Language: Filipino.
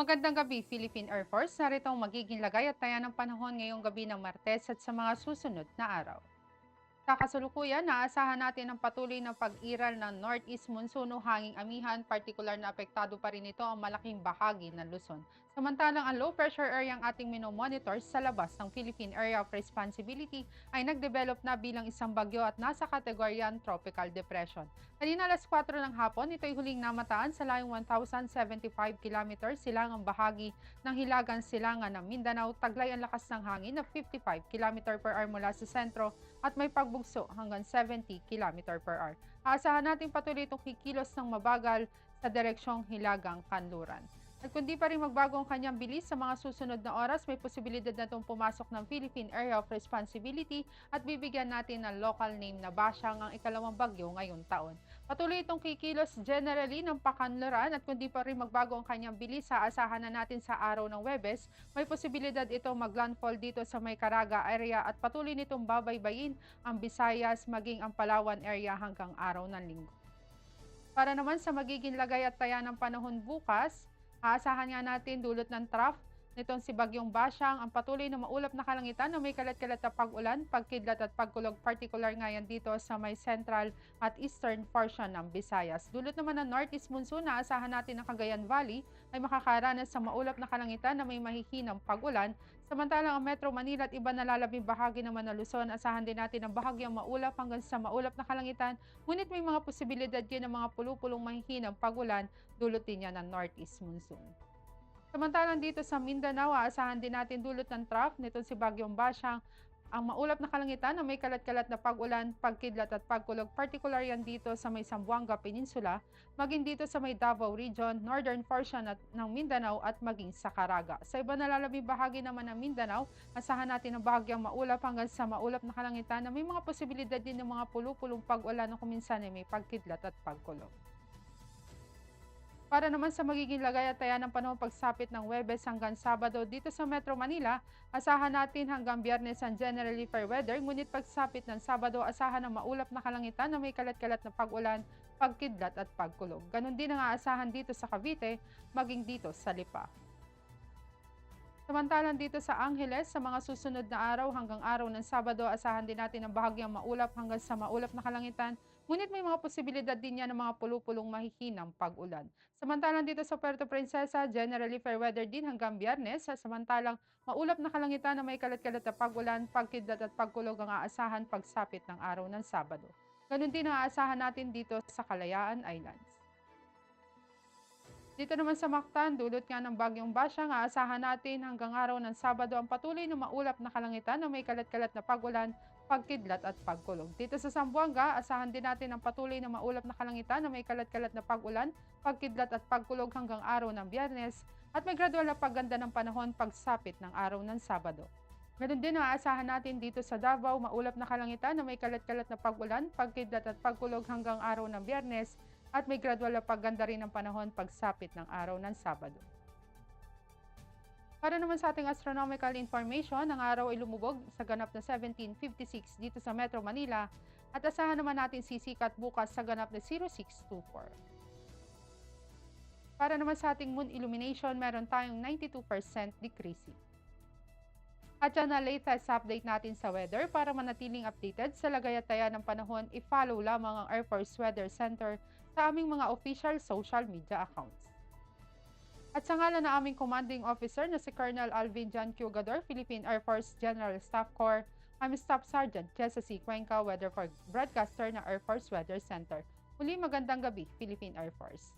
Magandang gabi, Philippine Air Force. Narito ang magiging lagay at taya ng panahon ngayong gabi ng Martes at sa mga susunod na araw. Sa kasalukuyan, naasahan natin ang patuloy na pag-iral ng Northeast Monsoon o hanging amihan, partikular na apektado pa rin ito ang malaking bahagi ng Luzon. Samantalang ang low pressure area ang ating minomonitor sa labas ng Philippine Area of Responsibility ay nagdevelop na bilang isang bagyo at nasa kategoryan Tropical Depression. Kanina alas 4 ng hapon, ito'y huling namataan sa layong 1,075 kilometers silangang bahagi ng hilagang silangan ng Mindanao, taglay ang lakas ng hangin na 55 km/h mula sa sentro at may pagbugso hanggang 70 km/h. Aasahan natin patuloy itong kikilos ng mabagal sa direksyong hilagang kanluran. At kung di pa rin magbago ang kanyang bilis sa mga susunod na oras, may posibilidad na itong pumasok ng Philippine Area of Responsibility at bibigyan natin ng local name na Basyang ang ikalawang bagyo ngayong taon. Patuloy itong kikilos generally ng pakanluran at kung di pa rin magbago ang kanyang bilis, aasahan na natin sa araw ng Webes, may posibilidad itong maglandfall dito sa may Caraga area at patuloy nitong babaybayin ang Visayas maging ang Palawan area hanggang araw ng Linggo. Para naman sa magiging lagay at taya ng panahon bukas, aasahan nga natin dulot ng trough nitong si Bagyong Basyang ang patuloy na maulap na kalangitan na may kalat-kalat na pag-ulan, pagkidlat at pagkulog, partikular nga yan dito sa may central at eastern portion ng Visayas. Dulot naman ng northeast monsoon na aasahan natin ng Cagayan Valley ay makakaranas sa maulap na kalangitan na may mahihinang pag-ulan. Samantalang ang Metro Manila at iba na lalabing bahagi naman ng Luzon, asahan din natin ang bahagyang maulap hanggang sa maulap na kalangitan, ngunit may mga posibilidad din ng mga pulupulong mahihinang pag-ulan, dulot din yan ng northeast monsoon. Samantalang dito sa Mindanao, aasahan din natin dulot ng trough nitong si Bagyong Basyang ang maulap na kalangitan na may kalat-kalat na pag-ulan, pagkidlat at pagkulog, partikular yan dito sa may Zamboanga Peninsula, maging dito sa may Davao Region, northern portion ng Mindanao at maging sa Caraga. Sa iba na lalabing bahagi naman ng Mindanao, asahan natin ang bahagyang maulap hanggang sa maulap na kalangitan na may mga posibilidad din ng mga pulupulong pag-ulan na kuminsan ay may pagkidlat at pagkulog. Para naman sa magiging lagay at taya ng panahon pagsapit ng Huwebes hanggang Sabado dito sa Metro Manila, asahan natin hanggang Biyernes ang generally fair weather, ngunit pagsapit ng Sabado, asahan ang maulap na kalangitan na may kalat-kalat na pag-ulan, pagkidlat at pagkulog. Ganon din ang aasahan dito sa Cavite, maging dito sa Lipa. Samantalang dito sa Angeles, sa mga susunod na araw hanggang araw ng Sabado, asahan din natin ang bahagyang maulap hanggang sa maulap na kalangitan, ngunit may mga posibilidad din yan ng mga pulupulong mahihinang pag-ulan. Samantalang dito sa Puerto Princesa, generally fair weather din hanggang Biyernes, samantalang maulap na kalangitan na may kalat-kalat na pag-ulan, pagkidlat at pagkulog ang aasahan pagsapit ng araw ng Sabado. Ganon din ang aasahan natin dito sa Kalayaan Islands. Dito naman sa Mactan, dulot nga ng Bagyong Basyang, aasahan natin hanggang araw ng Sabado ang patuloy na maulap na kalangitan na may kalat-kalat na pag-ulan, pagkidlat at pagkulog. Dito sa Zamboanga, asahan din natin ang patuloy na maulap na kalangitan na may kalat-kalat na pag-ulan, pagkidlat at pagkulog hanggang araw ng Biyernes at may gradual na pagganda ng panahon pagsapit ng araw ng Sabado. Meron din ang aasahan natin dito sa Davao, maulap na kalangitan na may kalat-kalat na pag-ulan, pagkidlat at pagkulog hanggang araw ng Biyernes at may gradual na pagganda rin ng panahon pagsapit ng araw ng Sabado. Para naman sa ating astronomical information, ang araw ay lumubog sa ganap na 17:56 dito sa Metro Manila at asahan naman natin sisikat bukas sa ganap na 06:24. Para naman sa ating moon illumination, meron tayong 92% decreasing. At yan na latest update natin sa weather. Para manatiling updated sa lagay at taya ng panahon, i-follow lamang ang Air Force Weather Center sa aming mga official social media accounts. At sa ngalan na aming commanding officer na si Colonel Alvin John Cugador, Philippine Air Force General Staff Corps, I'm Staff Sergeant Jessa C. Cuenca, Weather Broadcaster na Air Force Weather Center. Muli magandang gabi, Philippine Air Force.